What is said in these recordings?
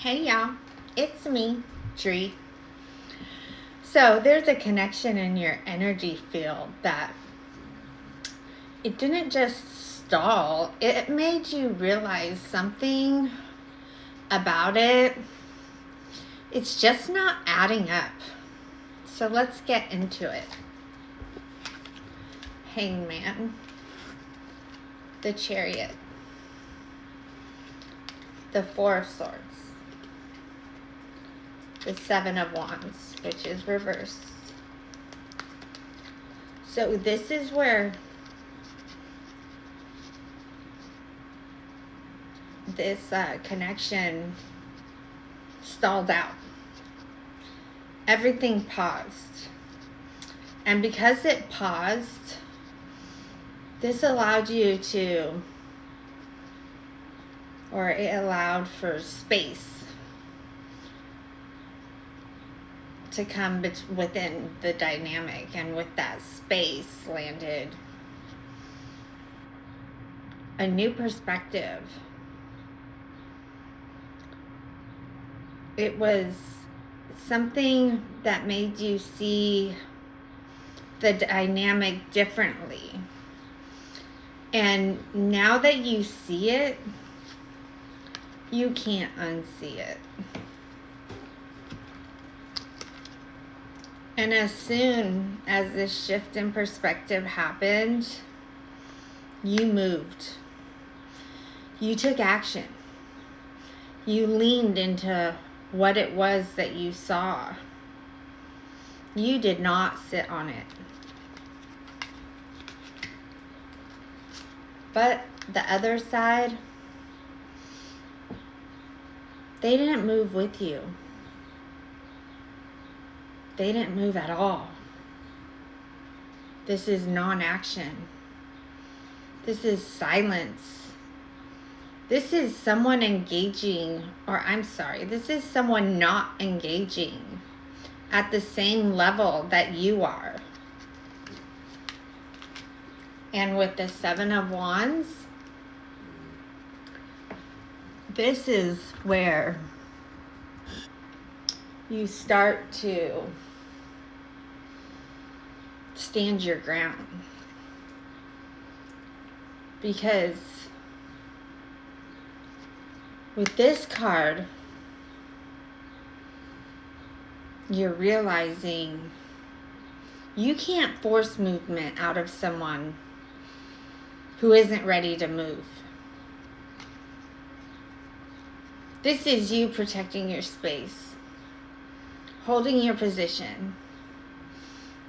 Hey y'all, it's me, Dree. So there's a connection in your energy field that it didn't just stall, it made you realize something about it. It's just not adding up. So let's get into it. Hangman, the Chariot, the Four of Swords, the Seven of Wands, which is reversed. So this is where this connection stalled out. Everything paused. And because it paused, this allowed you to, or it allowed for space to come within the dynamic, and with that space landed a new perspective. It was something that made you see the dynamic differently. And now that you see it, you can't unsee it. And as soon as this shift in perspective happened, you moved. You took action. You leaned into what it was that you saw. You did not sit on it. But the other side, they didn't move with you. They didn't move at all. This is non-action. This is silence. This is someone engaging, this is someone not engaging at the same level that you are. And with the Seven of Wands, this is where you start to stand your ground. Because with this card, you're realizing you can't force movement out of someone who isn't ready to move. This is you protecting your space, holding your position,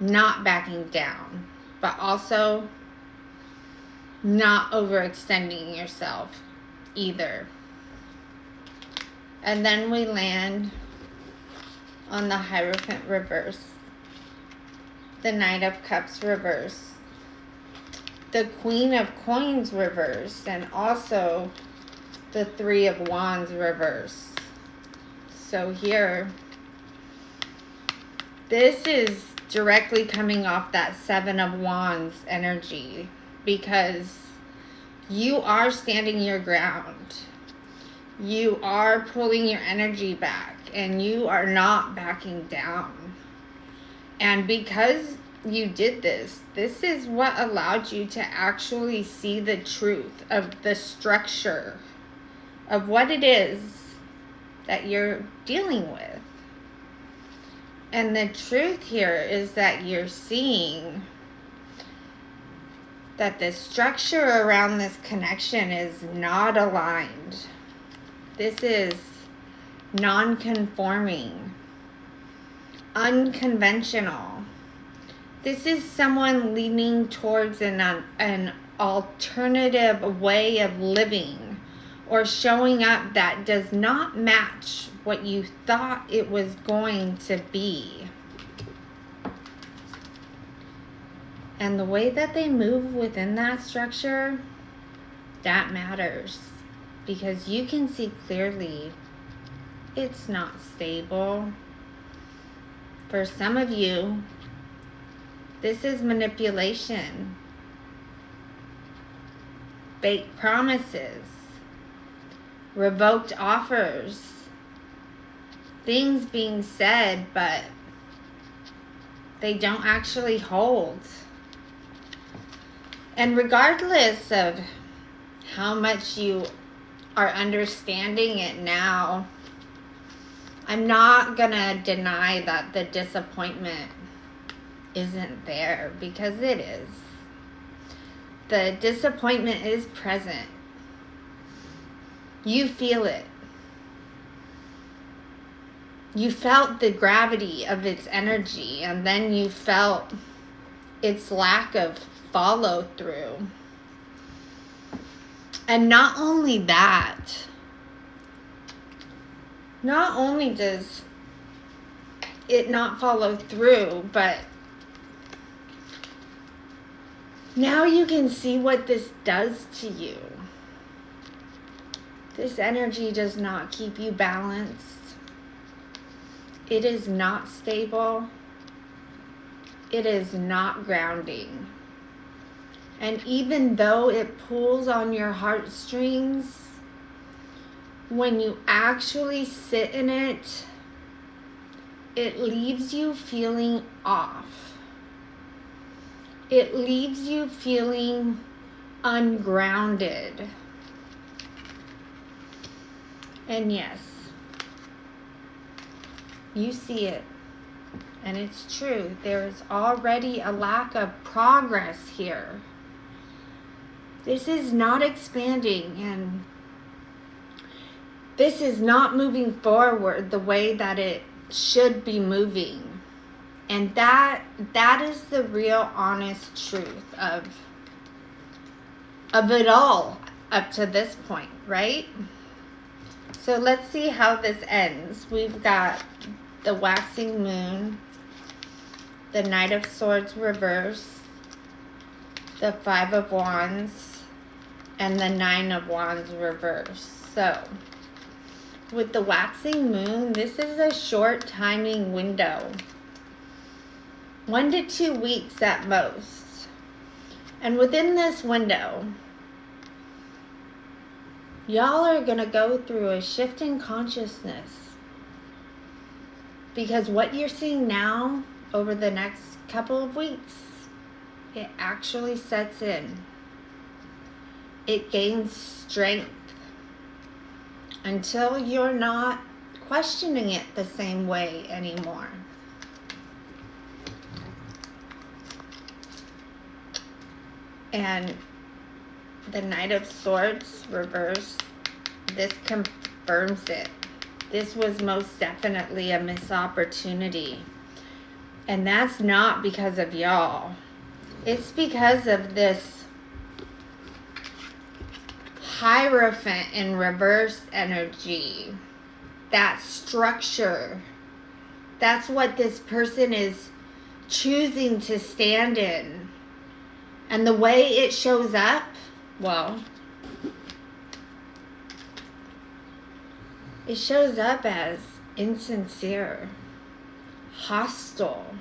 not backing down, but also not overextending yourself either. And then we land on the Hierophant reverse, the Knight of Cups reverse, the Queen of Coins reverse, and also the Three of Wands reverse. So here, this is directly coming off that Seven of Wands energy, because you are standing your ground. You are pulling your energy back, and you are not backing down. And because you did this is what allowed you to actually see the truth of the structure of what it is that you're dealing with. And the truth here is that you're seeing that the structure around this connection is not aligned. This is non-conforming, unconventional. This is someone leaning towards an alternative way of living, or showing up that does not match what you thought it was going to be. And the way that they move within that structure, that matters. Because you can see clearly it's not stable. For some of you, this is manipulation, fake promises, revoked offers, things being said, but they don't actually hold. And regardless of how much you are understanding it now, I'm not gonna deny that the disappointment isn't there, because it is. The disappointment is present. You feel it. You felt the gravity of its energy, and then you felt its lack of follow through. And not only that, not only does it not follow through, but now you can see what this does to you. This energy does not keep you balanced. It is not stable. It is not grounding. And even though it pulls on your heartstrings, when you actually sit in it, it leaves you feeling off. It leaves you feeling ungrounded. And yes, you see it. And it's true. There is already a lack of progress here. This is not expanding, and this is not moving forward the way that it should be moving. And that is the real honest truth of it all up to this point, right? So let's see how this ends. We've got the waxing moon, the Knight of Swords reverse, the Five of Wands, and the Nine of Wands reverse. So with the waxing moon, this is a short timing window. 1 to 2 weeks at most. And within this window, y'all are going to go through a shift in consciousness. Because what you're seeing now over the next couple of weeks, it actually sets in. It gains strength until you're not questioning it the same way anymore. And the Knight of Swords reverse, this confirms it. This was most definitely a missed opportunity. And that's not because of y'all. It's because of this Hierophant in reverse energy. That structure. That's what this person is choosing to stand in. And the way it shows up, well, it shows up as insincere, hostile,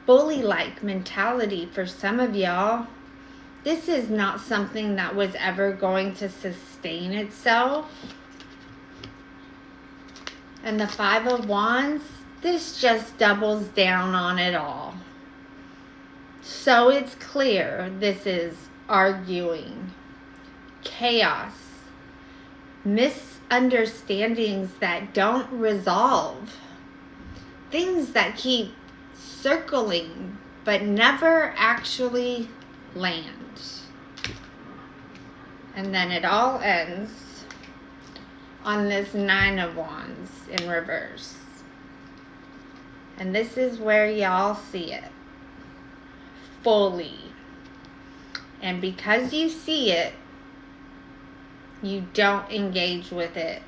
bully-like mentality for some of y'all. This is not something that was ever going to sustain itself. And the Five of Wands, this just doubles down on it all. So it's clear this is arguing, chaos, misunderstandings that don't resolve, things that keep circling but never actually land. And then it all ends on this Nine of Wands in reverse. And this is where y'all see it fully. And because you see it, you don't engage with it.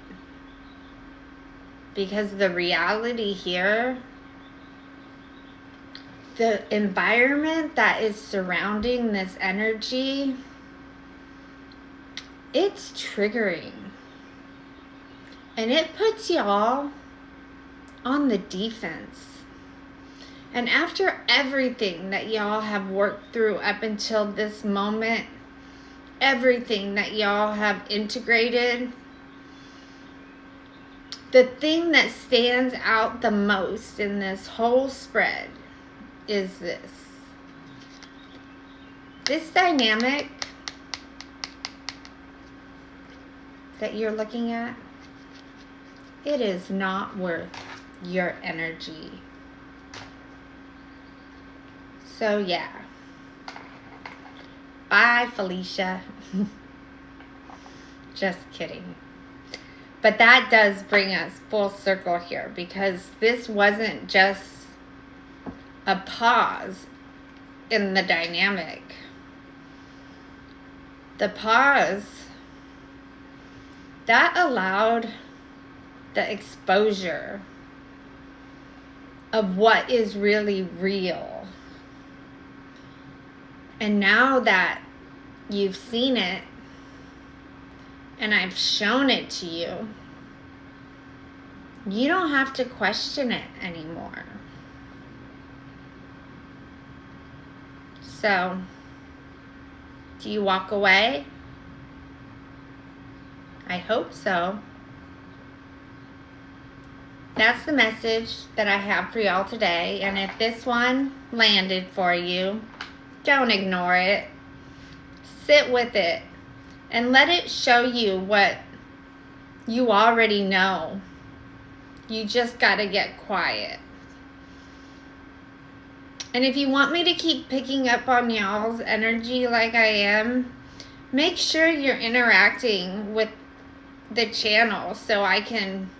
Because the reality here, the environment that is surrounding this energy, it's triggering. And it puts y'all on the defense. And after everything that y'all have worked through up until this moment, everything that y'all have integrated, The thing that stands out the most in this whole spread is this. This dynamic that you're looking at, it is not worth your energy. So yeah. Bye, Felicia. Just kidding. But that does bring us full circle here, because this wasn't just a pause in the dynamic. The pause, that allowed the exposure of what is really real. And now that you've seen it, and I've shown it to you, you don't have to question it anymore. So, do you walk away? I hope so. That's the message that I have for y'all today. And if this one landed for you, don't ignore it. Sit with it and let it show you what you already know. You just got to get quiet. And if you want me to keep picking up on y'all's energy like I am, make sure you're interacting with the channel so I can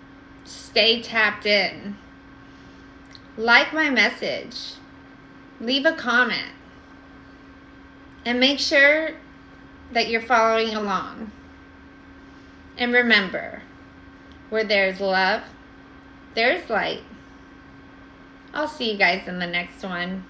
stay tapped in. Like my message. Leave a comment. And make sure that you're following along. And remember, where there's love, there's light. I'll see you guys in the next one.